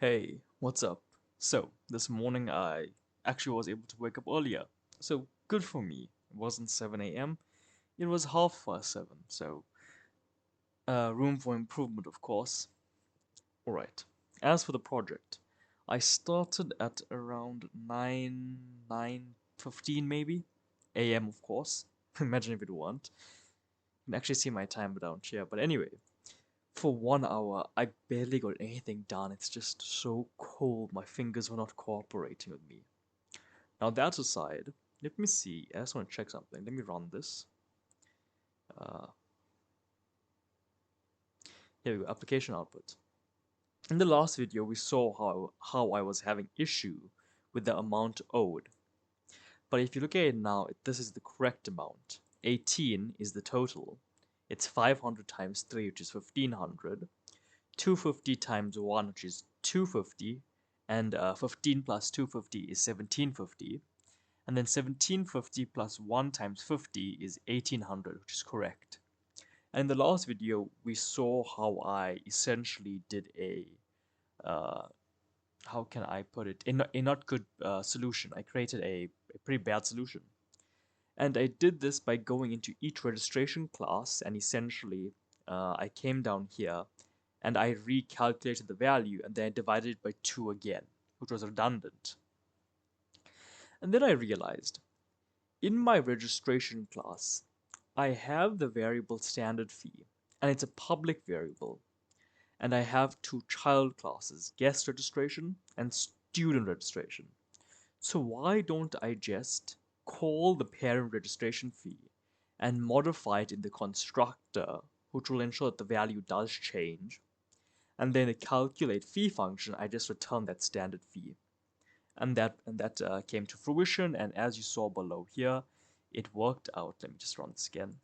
Hey, what's up? So, this morning I actually was able to wake up earlier. So, good for me. It wasn't 7 a.m., it was half past 7. So, room for improvement, of course. Alright. As for the project, I started at around 9:15 maybe. AM, of course. Imagine if it weren't. You can actually see my time down here. But anyway, for 1 hour, I barely got anything done. It's just so cold. My fingers were not cooperating with me. Now that aside, let me see. I just want to check something. Let me run this. Uh, Here we go. Application output. In the last video, we saw how I was having issue with the amount owed. But if you look at it now, this is the correct amount. 18 is the total. It's 500 times 3, which is 1500. 250 times 1, which is 250. And 15 plus 250 is 1750. And then 1750 plus 1 times 50 is 1800, which is correct. And in the last video, we saw how I essentially did uh, how can I put it, a not good solution. I created a pretty bad solution. And I did this by going into each registration class, and essentially I came down here and I recalculated the value and then I divided it by 2 again, which was redundant. And then I realized in my registration class, I have the variable standard fee, and it's a public variable. And I have two child classes, guest registration and student registration. So why don't I just call the parent registration fee and modify it in the constructor, which will ensure that the value does change. And then the calculate fee function, I just return that standard fee. And that came to fruition, and as you saw below here, it worked out. Let me just run this again.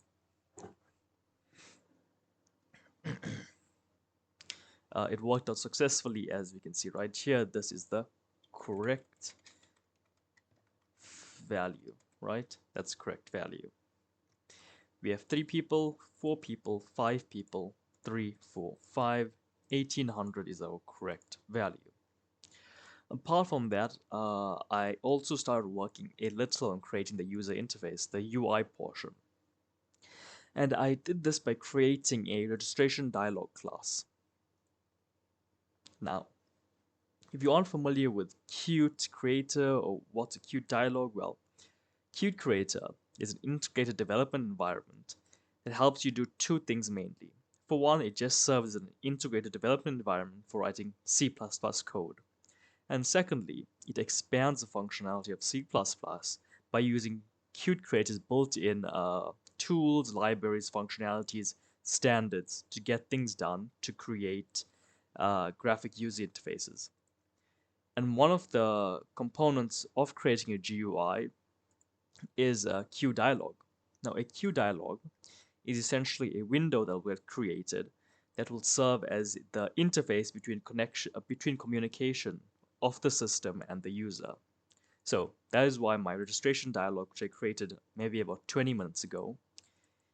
It worked out successfully, as we can see right here. This is the correct value, right? That's correct value. We have 3 people, 4 people, 5 people, 3, 4, 5. 1800 is our correct value. Apart from that, I also started working a little on creating the user interface, the UI portion. And I did this by creating a registration dialog class. Now, if you aren't familiar with Qt Creator or what's a Qt dialog, well, Qt Creator is an integrated development environment that helps you do two things mainly. For one, it just serves as an integrated development environment for writing C++ code. And secondly, it expands the functionality of C++ by using Qt Creator's built-in tools, libraries, functionalities, standards to get things done to create graphic user interfaces. And one of the components of creating a GUI is a QDialog. Now, a QDialog is essentially a window that we have created that will serve as the interface between communication of the system and the user. So that is why my registration dialog, which I created maybe about 20 minutes ago,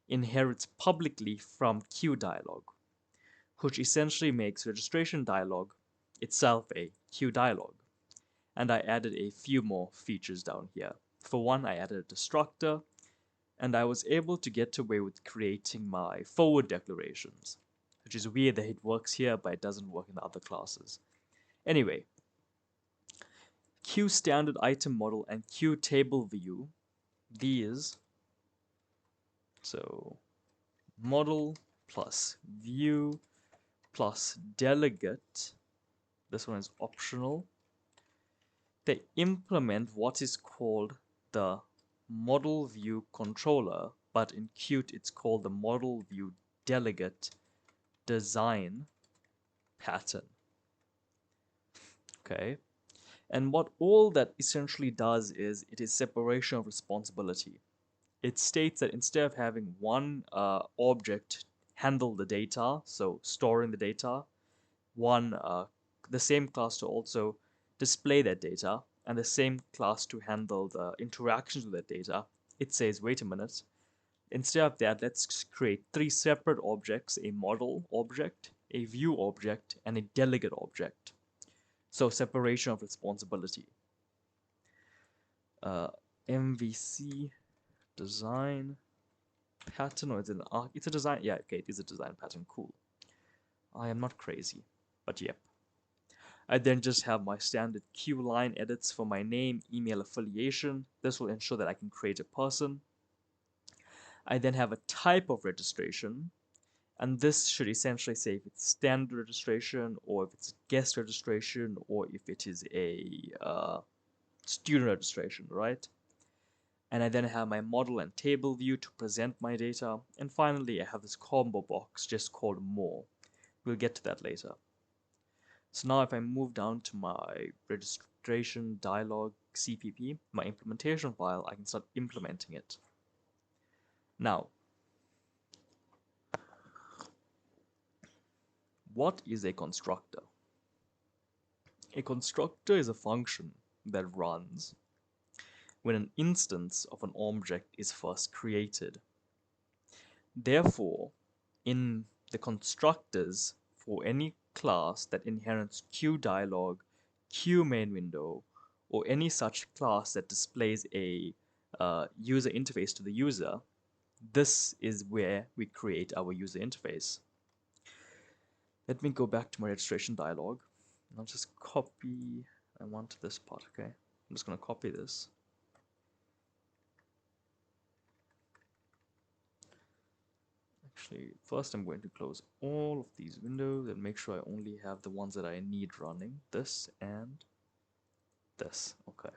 inherits publicly from QDialog, which essentially makes registration dialog itself a QDialog. And I added a few more features down here. For one, I added a destructor, and I was able to get away with creating my forward declarations, which is weird that it works here, but it doesn't work in the other classes. Anyway, Q standard item model and Q table view, these, so model plus view plus delegate, this one is optional, they implement what is called the model view controller, but in Qt it's called the model view delegate design pattern. Okay, and what all that essentially does is it is separation of responsibility. It states that instead of having one object handle the data, so storing the data, the same class to also display that data, and the same class to handle the interactions with that data, it says, wait a minute, instead of that, let's create 3 separate objects, a model object, a view object, and a delegate object. So separation of responsibility. MVC design pattern, or is it an arc? It's a design. Yeah, okay, it is a design pattern. Cool. I am not crazy, but yep. I then just have my standard Q line edits for my name, email, affiliation. This will ensure that I can create a person. I then have a type of registration, and this should essentially say if it's standard registration, or if it's guest registration, or if it is a student registration, right? And I then have my model and table view to present my data. And finally, I have this combo box just called more. We'll get to that later. So now if I move down to my registration dialog CPP, my implementation file, I can start implementing it. Now, what is a constructor? A constructor is a function that runs when an instance of an object is first created. Therefore, in the constructors for any class that inherits QDialog, QMainWindow, or any such class that displays a user interface to the user, this is where we create our user interface. Let me go back to my registration dialog. I'll just copy, I want this part, okay? I'm just going to copy this. Actually, first I'm going to close all of these windows and make sure I only have the ones that I need running. This and this. Okay.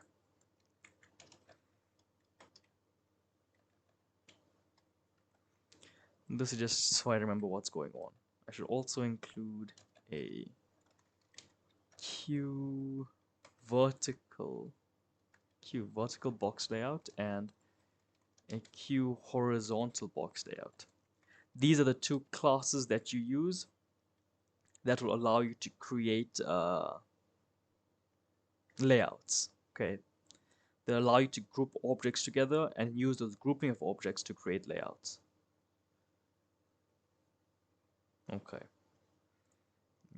This is just so I remember what's going on. I should also include a Q vertical box layout and a Q horizontal box layout. These are the two classes that you use that will allow you to create layouts. Okay, they allow you to group objects together and use those grouping of objects to create layouts. Okay,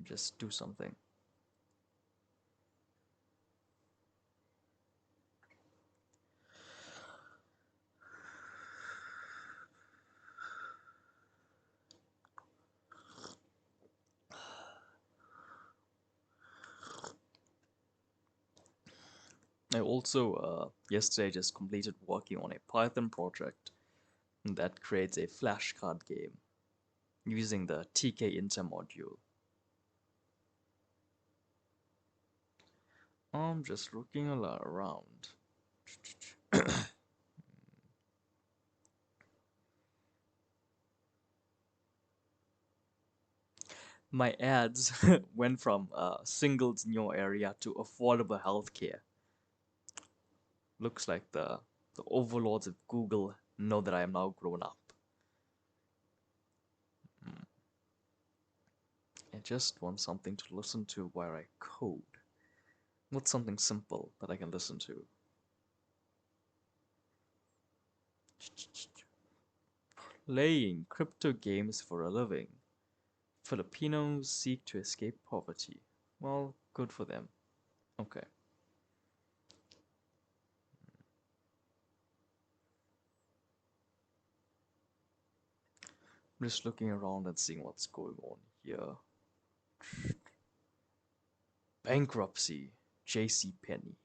just do something. I also yesterday just completed working on a Python project that creates a flashcard game using the tkinter module. I'm just looking a lot around. My ads went from singles in your area to affordable healthcare. Looks like the overlords of Google know that I am now grown up. I just want something to listen to while I code. What's something simple that I can listen to? Playing crypto games for a living. Filipinos seek to escape poverty. Well, good for them. Okay. I'm just looking around and seeing what's going on here. Bankruptcy. JC Penney.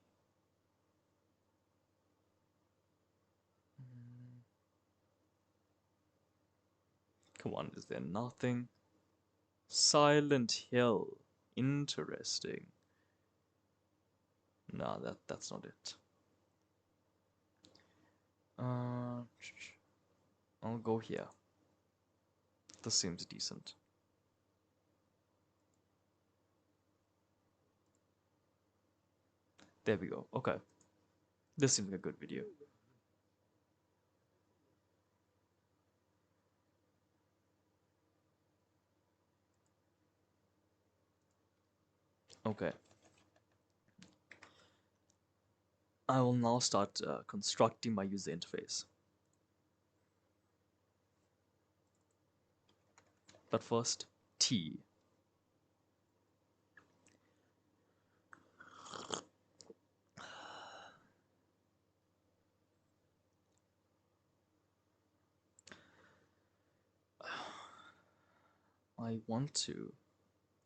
Come on, is there nothing? Silent Hill. Interesting. Nah, that's not it. I'll go here. This seems decent. There we go. Okay. This seems like a good video. Okay. I will now start constructing my user interface. But first, T. I want to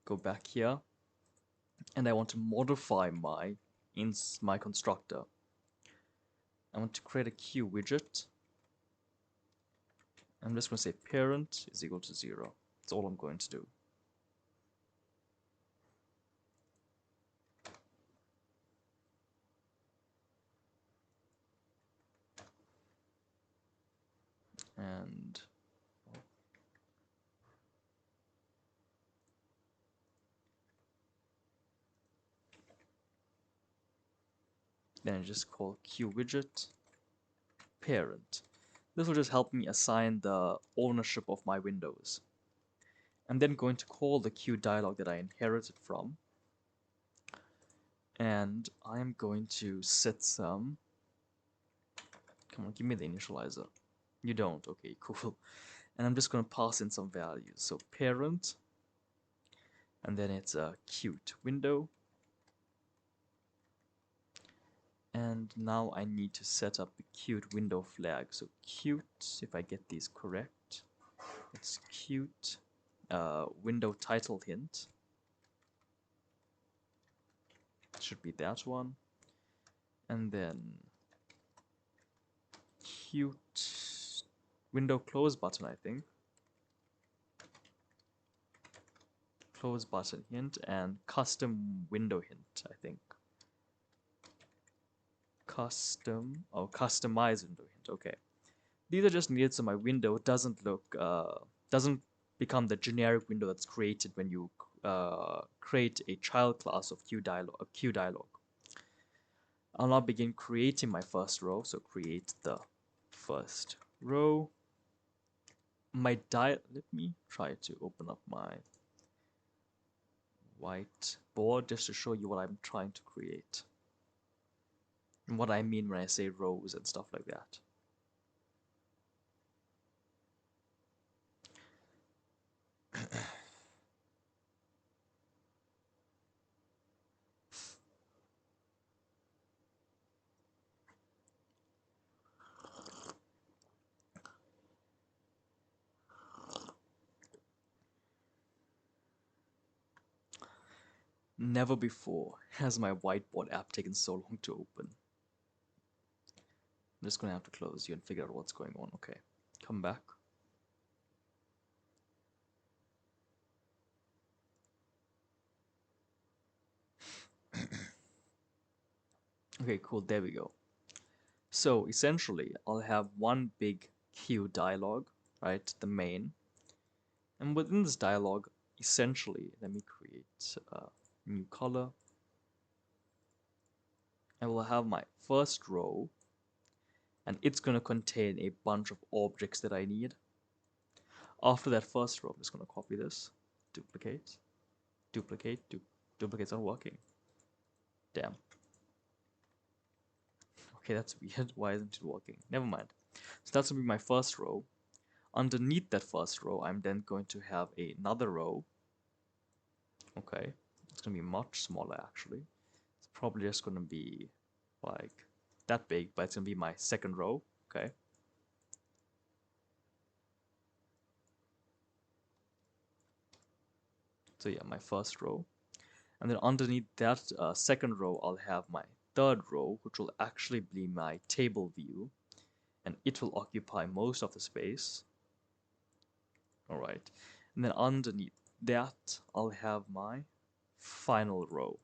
go back here and I want to modify my constructor. I want to create a queue widget. I'm just going to say parent is equal to 0. That's all I'm going to do. And then I just call queue widget parent. This will just help me assign the ownership of my windows. I'm then going to call the queue dialog that I inherited from, and I'm going to set some. Come on, give me the initializer. You don't. Okay, cool. And I'm just going to pass in some values. So parent, and then it's a cute window. And now I need to set up the cute window flag. So cute, if I get these correct, it's cute window title hint. Should be that one. And then cute window close button, I think. Close button hint and custom window hint, I think. Customize window hint. Okay, these are just needed so my window doesn't look doesn't become the generic window that's created when you create a child class of queue dialog. I'll now begin creating my first row. So create the first row. Let me try to open up my whiteboard just to show you what I'm trying to create. And what I mean when I say rows and stuff like that. Never before has my whiteboard app taken so long to open. I'm just gonna have to close you and figure out what's going on. Okay, come back. Okay, cool, there we go. So essentially, I'll have one big queue dialog, right, the main. And within this dialog, essentially, let me create a new color. I will have my first row, and it's going to contain a bunch of objects that I need. After that first row, I'm just going to copy this, duplicate, duplicate's not working. Damn. Okay, that's weird. Why isn't it working? Never mind. So that's going to be my first row. Underneath that first row, I'm then going to have another row. Okay, it's going to be much smaller actually. It's probably just going to be like that big, but it's going to be my second row. Okay. So yeah, my first row. And then underneath that second row, I'll have my third row, which will actually be my table view. And it will occupy most of the space. All right. And then underneath that, I'll have my final row.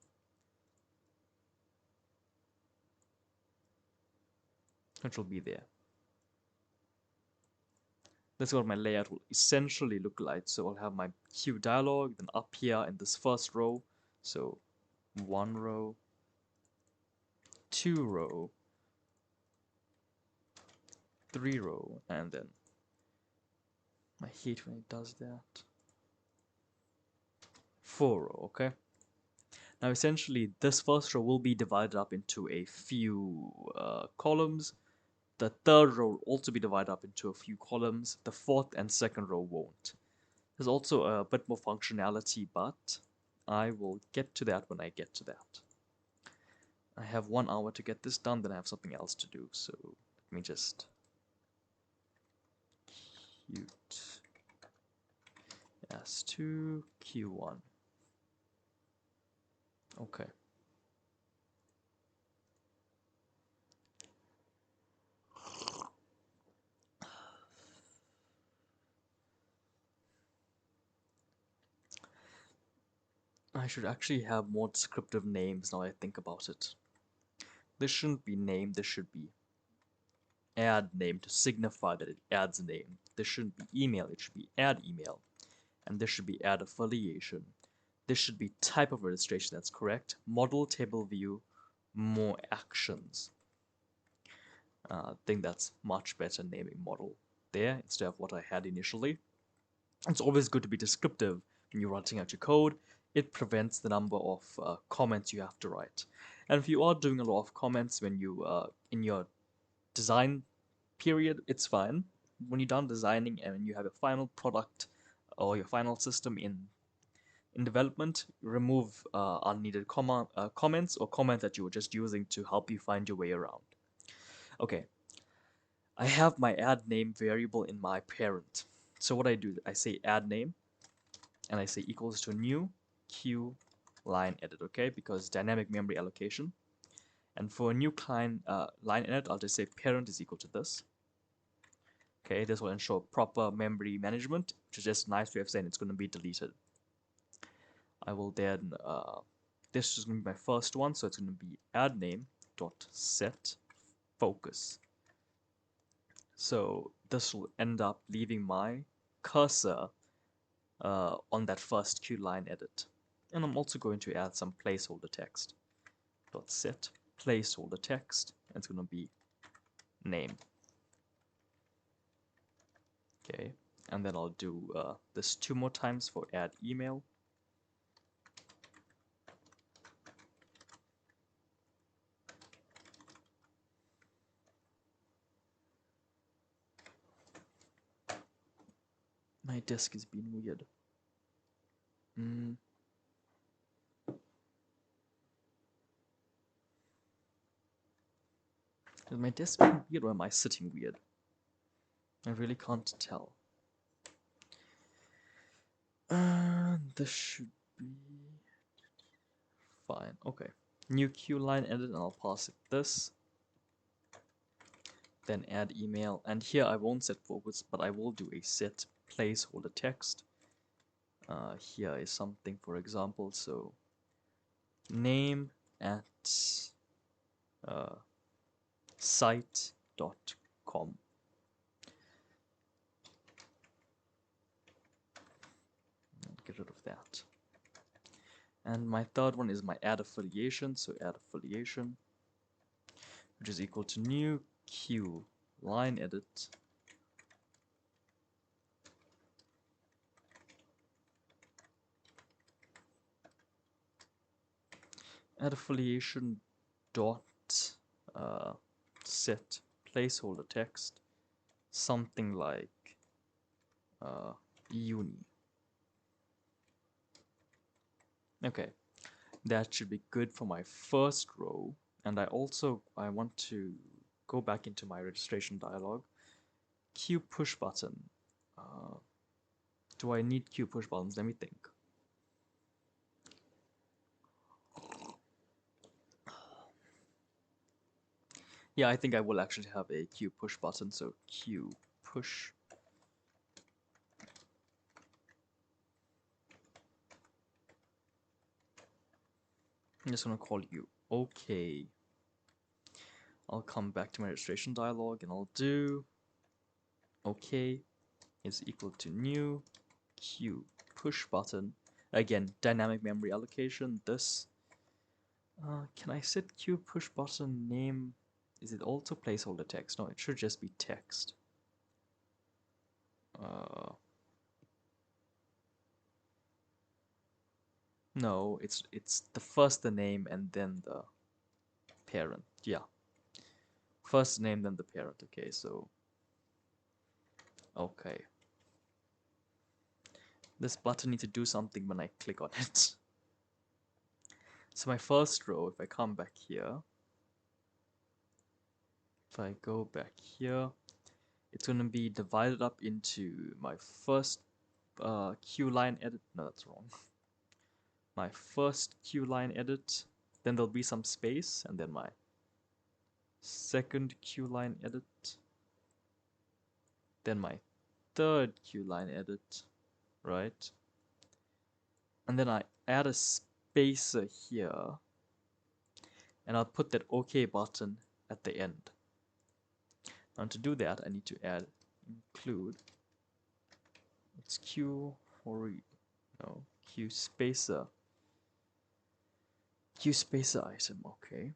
Which will be there. That's what my layout will essentially look like. So I'll have my queue dialog, then up here in this first row. So 1 row, 2 row, 3 row, and then I hate when it does that. 4 row, okay? Now essentially this first row will be divided up into a few columns. The third row will also be divided up into a few columns. The fourth and second row won't. There's also a bit more functionality, but I will get to that when I get to that. I have 1 hour to get this done, then I have something else to do. So let me just cute S2 Q1. Okay. I should actually have more descriptive names now I think about it. This shouldn't be name, this should be add name to signify that it adds a name. This shouldn't be email, it should be add email. And this should be add affiliation. This should be type of registration, that's correct. Model table view, more actions. I think that's much better naming model there instead of what I had initially. It's always good to be descriptive when you're writing out your code. It prevents the number of comments you have to write. And if you are doing a lot of comments when you in your design period, it's fine. When you're done designing and you have a final product or your final system in development, remove unneeded comments or comments that you were just using to help you find your way around. Okay, I have my add name variable in my parent. So what I do, I say add name, and I say equals to new Q line edit, okay? Because dynamic memory allocation. And for a new line edit, I'll just say parent is equal to this. Okay, this will ensure proper memory management, which is just a nice way of saying it's going to be deleted. I will then, this is going to be my first one, so it's going to be add name dot set focus. So this will end up leaving my cursor on that first Q line edit. And I'm also going to add some placeholder text. Dot set placeholder text, and it's going to be name. Okay, and then I'll do this 2 more times for add email. My disk is being weird. Is my desk being weird or am I sitting weird? I really can't tell. This should be fine. Okay. New Q line edit, and I'll pass it this. Then add email. And here I won't set focus, but I will do a set placeholder text. Here is something, for example, so name at site.com. Get rid of that. And my third one is my add affiliation, so add affiliation, which is equal to new Q line edit add affiliation dot set placeholder text, something like uni. Okay, that should be good for my first row. And I want to go back into my registration dialog. Q push button. Do I need Q push buttons? Let me think. Yeah, I think I will actually have a Q push button. So Q push. I'm just gonna call you OK. I'll come back to my registration dialog and I'll do OK is equal to new Q push button. Again, dynamic memory allocation. This. Can I set Q push button name? Is it also placeholder text? No, it should just be text. No, it's the first the name and then the parent. Yeah. First name then the parent. Okay, so okay. This button needs to do something when I click on it. So my first row, if I come back here, if I go back here, it's going to be divided up into my first queue line edit. No, that's wrong. My first queue line edit, then there'll be some space, and then my second queue line edit, then my third queue line edit, right? And then I add a spacer here, and I'll put that OK button at the end. And to do that, I need to add include. It's queue for queue spacer item. Okay,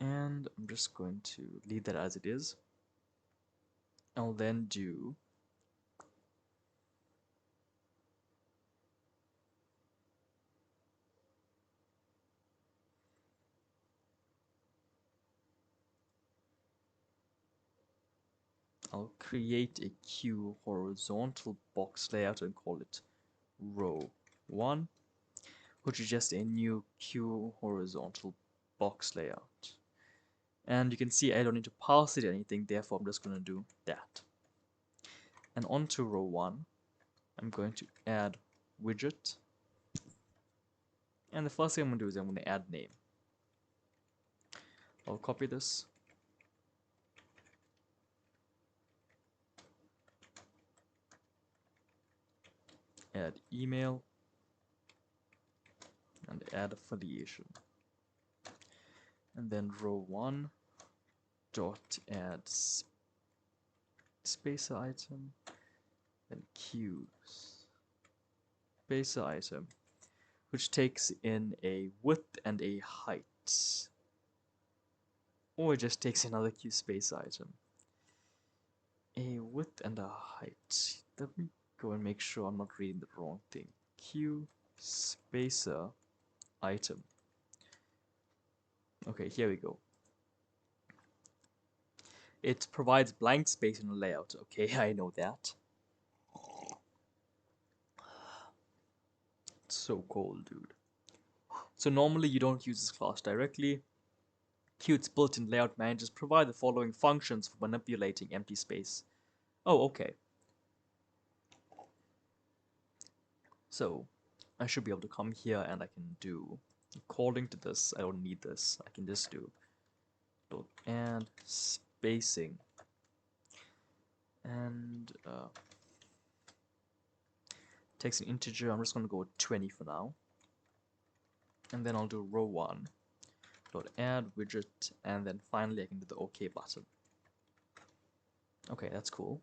and I'm just going to leave that as it is. I'll then do I'll create a queue horizontal box layout and call it row 1, which is just a new queue horizontal box layout. And you can see I don't need to pass it anything, therefore I'm just going to do that. And onto row 1, I'm going to add widget. And the first thing I'm going to do is I'm going to add name. I'll copy this. Add email. And add affiliation. And then row 1 dot add spacer item. Then queues. Spacer item, which takes in a width and a height. Or it just takes another queue space item. A width and a height. Let me go and make sure I'm not reading the wrong thing. Queue spacer item. Okay, here we go. It provides blank space in the layout. Okay, I know that. It's so cold, dude. So normally you don't use this class directly. Queue's built-in layout managers provide the following functions for manipulating empty space. Oh, okay. So I should be able to come here and I can do, according to this, I don't need this. I can just do add spacing and takes an integer. I'm just going to go with 20 for now. And then I'll do row 1 dot add widget, and then finally I can do the OK button. Okay, that's cool.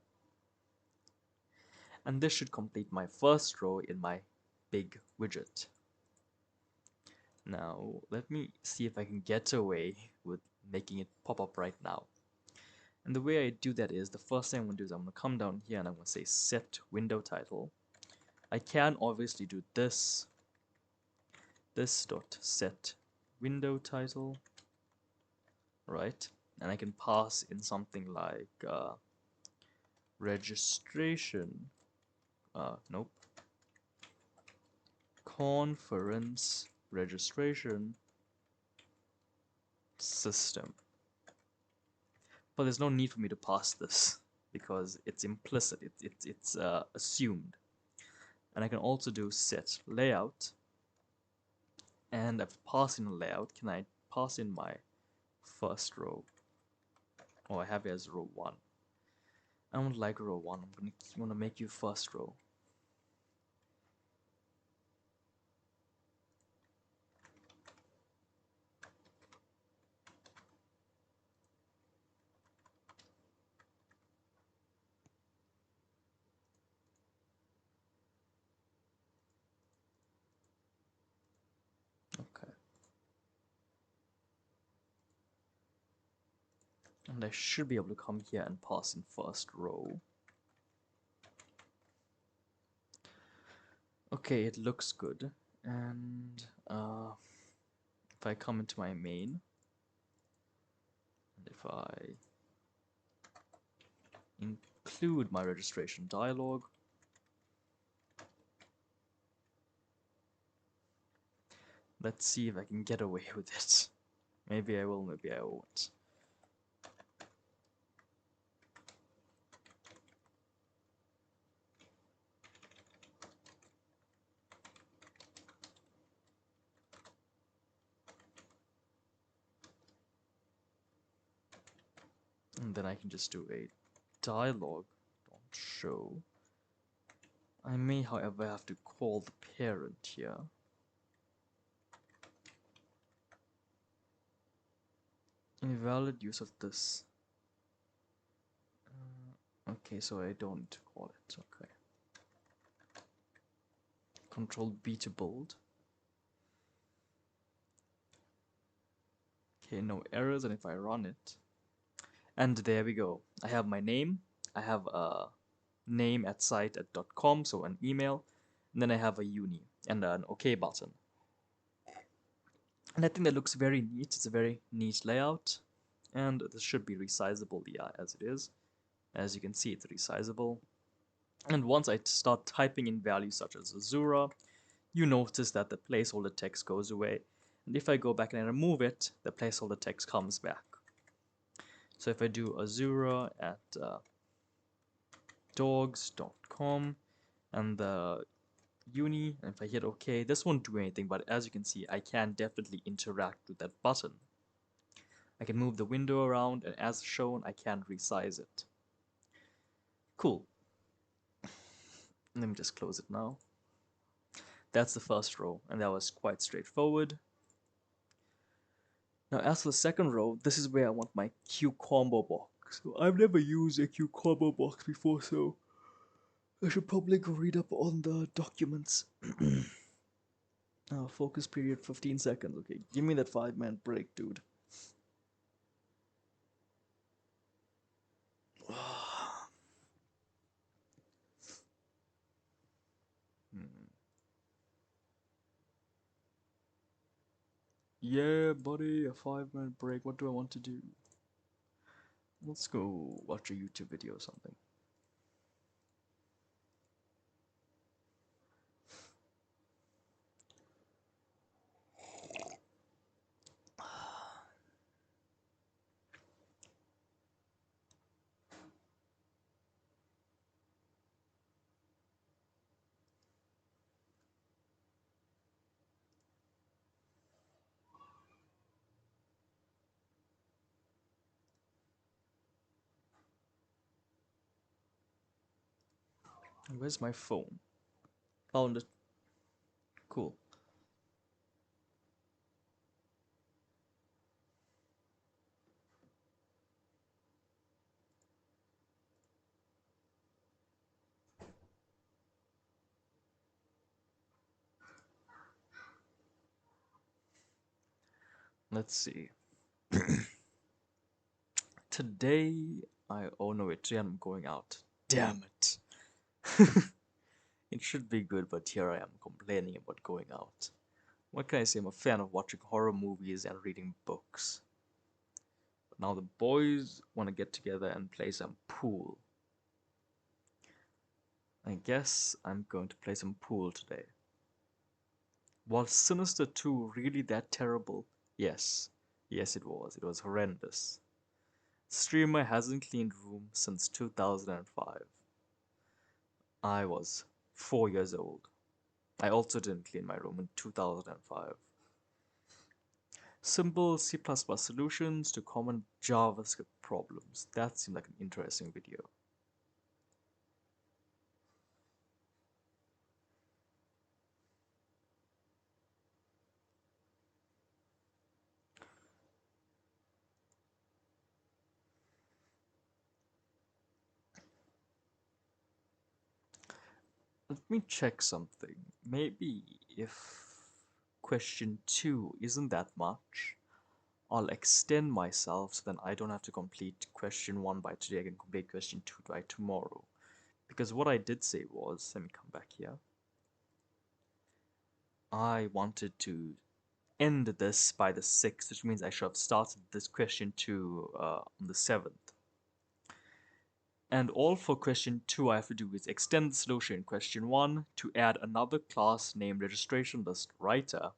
And this should complete my first row in my big widget. Now, let me see if I can get away with making it pop up right now. And the way I do that is, the first thing I'm going to do is I'm going to come down here and I'm going to say set window title. I can obviously do this dot set window title, right? And I can pass in something like registration, nope, conference registration system. But there's no need for me to pass this because it's implicit, it's assumed. And I can also do set layout, and after passing a layout, can I pass in my first row? Oh, I have it as row 1. I don't like row 1. I'm gonna make you first row. Okay. And I should be able to come here and pass in first row. Okay, it looks good. And if I come into my main, and if I include my registration dialog, let's see if I can get away with it. Maybe I will, maybe I won't. And then I can just do a dialog dot show. I may, however, have to call the parent here. Invalid use of this. Okay, so I don't need to call it. Okay. Control B to bold. Okay, no errors, and if I run it, and there we go. I have my name. I have a name at site@.com, so an email, and then I have a uni and an OK button. And I think that looks very neat. It's a very neat layout, and this should be resizable, yeah, as it is. As you can see, it's resizable. And once I start typing in values such as Azura, you notice that the placeholder text goes away. And if I go back and I remove it, the placeholder text comes back. So if I do Azura at dogs.com and the uni, and if I hit OK, this won't do anything, but as you can see, I can definitely interact with that button. I can move the window around, and as shown, I can resize it. Cool. Let me just close it now. That's the first row, and that was quite straightforward. Now, as for the second row, this is where I want my QCombo box. So I've never used a QCombo box before, so I should probably go read up on the documents. Focus period 15 seconds. Okay, give me that 5-minute break, dude. Yeah, buddy, a 5-minute break. What do I want to do? Let's go watch a YouTube video or something. Where's my phone? Found it. Cool. Let's see. Today, oh no, wait, today I'm going out. Damn it. It should be good, but here I am complaining about going out. What can I say? I'm a fan of watching horror movies and reading books. But now the boys want to get together and play some pool. I guess I'm going to play some pool today. Was Sinister 2 really that terrible? Yes. Yes, it was. It was horrendous. Streamer hasn't cleaned room since 2005. I was 4 years old. I also didn't clean my room in 2005. Simple C++ solutions to common JavaScript problems. That seemed like an interesting video. Let me check something. Maybe if question 2 isn't that much, I'll extend myself so then I don't have to complete question 1 by today. I can complete question 2 by tomorrow. Because what I did say was, let me come back here. I wanted to end this by the 6th, which means I should have started this question 2 on the 7th. And all for question 2 I have to do is extend the solution in question 1 to add another class named registration list writer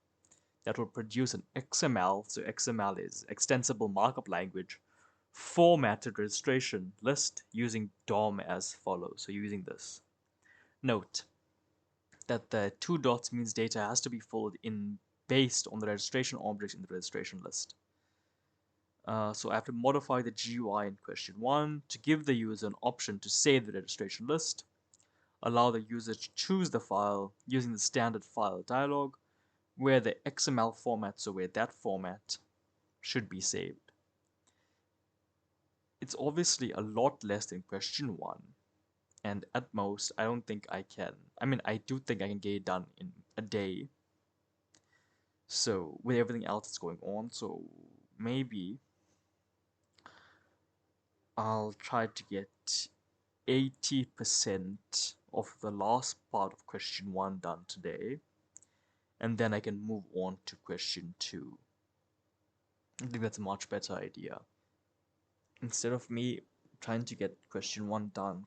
that will produce an XML, so XML is extensible markup language, formatted registration list using DOM as follows. So using this. Note that the 2 dots means data has to be filled in based on the registration objects in the registration list. So I have to modify the GUI in question 1 to give the user an option to save the registration list, allow the user to choose the file using the standard file dialog, where the XML format, so where that format should be saved. It's obviously a lot less than question 1, and at most, I don't think I can. I mean, I do think I can get it done in a day. So, with everything else that's going on, so maybe I'll try to get 80% of the last part of question 1 done today, and then I can move on to question 2. I think that's a much better idea. Instead of me trying to get question 1 done